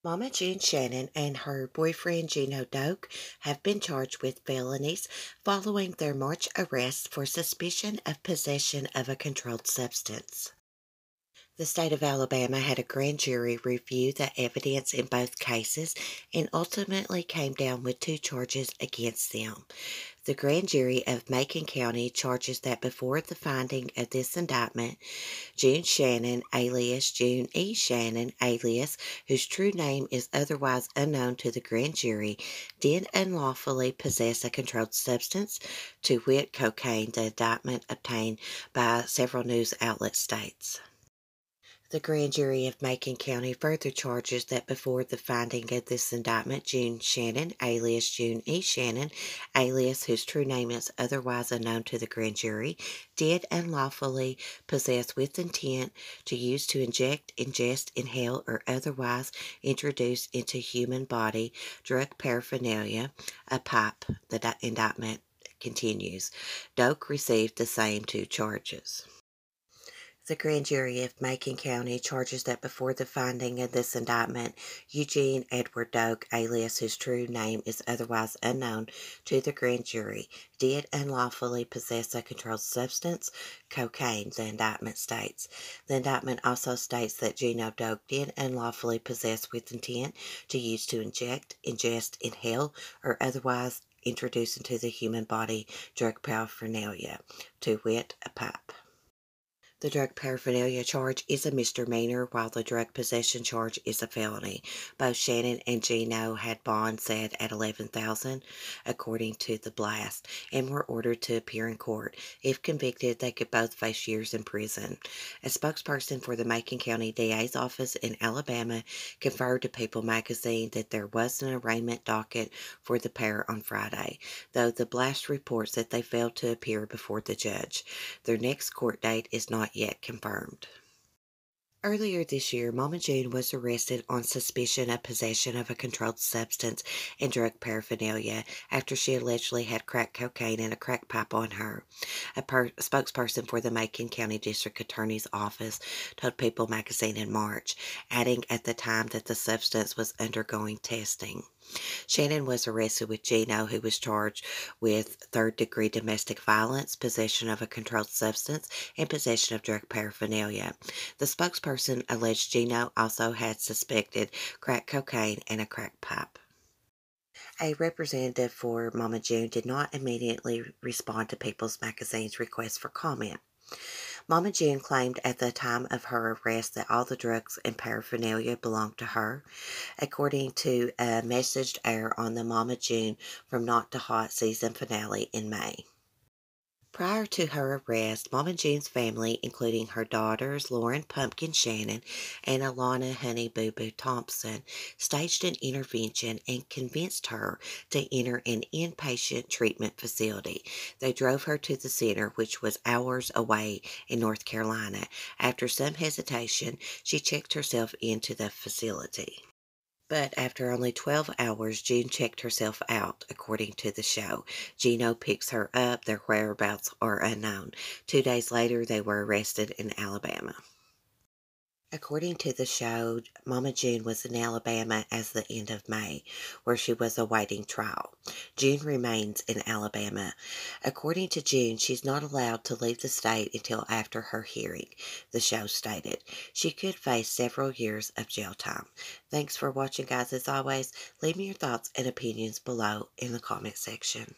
Mama June Shannon and her boyfriend Gino Doak have been charged with felonies following their March arrest for suspicion of possession of a controlled substance. The state of Alabama had a grand jury review the evidence in both cases and ultimately came down with two charges against them. The grand jury of Macon County charges that before the finding of this indictment, June Shannon, alias June E. Shannon, alias, whose true name is otherwise unknown to the grand jury, did unlawfully possess a controlled substance, to wit cocaine, the indictment obtained by several news outlet states. The grand jury of Macon County further charges that before the finding of this indictment, June Shannon, alias June E. Shannon, alias whose true name is otherwise unknown to the grand jury, did unlawfully possess with intent to use to inject, ingest, inhale, or otherwise introduce into human body drug paraphernalia, a pipe, the indictment continues. Doak received the same two charges. The grand jury of Macon County charges that before the finding of this indictment, Eugene Edward Doak, alias whose true name is otherwise unknown to the grand jury, did unlawfully possess a controlled substance, cocaine, the indictment states. The indictment also states that Gino Doak did unlawfully possess with intent to use to inject, ingest, inhale, or otherwise introduce into the human body drug paraphernalia, to wit, a pipe. The drug paraphernalia charge is a misdemeanor, while the drug possession charge is a felony. Both Shannon and Gino had bonds set at $11,000, according to the blast, and were ordered to appear in court. If convicted, they could both face years in prison. A spokesperson for the Macon County DA's office in Alabama confirmed to People magazine that there was an arraignment docket for the pair on Friday, though the blast reports that they failed to appear before the judge. Their next court date is not yet confirmed. Earlier this year, Mama June was arrested on suspicion of possession of a controlled substance and drug paraphernalia after she allegedly had crack cocaine and a crack pipe on her. A spokesperson for the Macon County District Attorney's Office told People magazine in March, adding at the time that the substance was undergoing testing. Shannon was arrested with Gino, who was charged with third-degree domestic violence, possession of a controlled substance, and possession of drug paraphernalia. The spokesperson alleged Gino also had suspected crack cocaine and a crack pipe. A representative for Mama June did not immediately respond to People's Magazine's request for comment. Mama June claimed at the time of her arrest that all the drugs and paraphernalia belonged to her, according to a message aired on the Mama June from Not to Hot season finale in May. Prior to her arrest, Mama June's family, including her daughters Lauren Pumpkin Shannon and Alana Honey Boo Boo Thompson, staged an intervention and convinced her to enter an inpatient treatment facility. They drove her to the center, which was hours away in North Carolina. After some hesitation, she checked herself into the facility. But after only 12 hours, June checked herself out, according to the show. Gino picks her up. Their whereabouts are unknown. 2 days later, they were arrested in Alabama. According to the show, Mama June was in Alabama as the end of May, where she was awaiting trial. June remains in Alabama. According to June, she's not allowed to leave the state until after her hearing, the show stated. She could face several years of jail time. Thanks for watching, guys. As always, leave me your thoughts and opinions below in the comment section.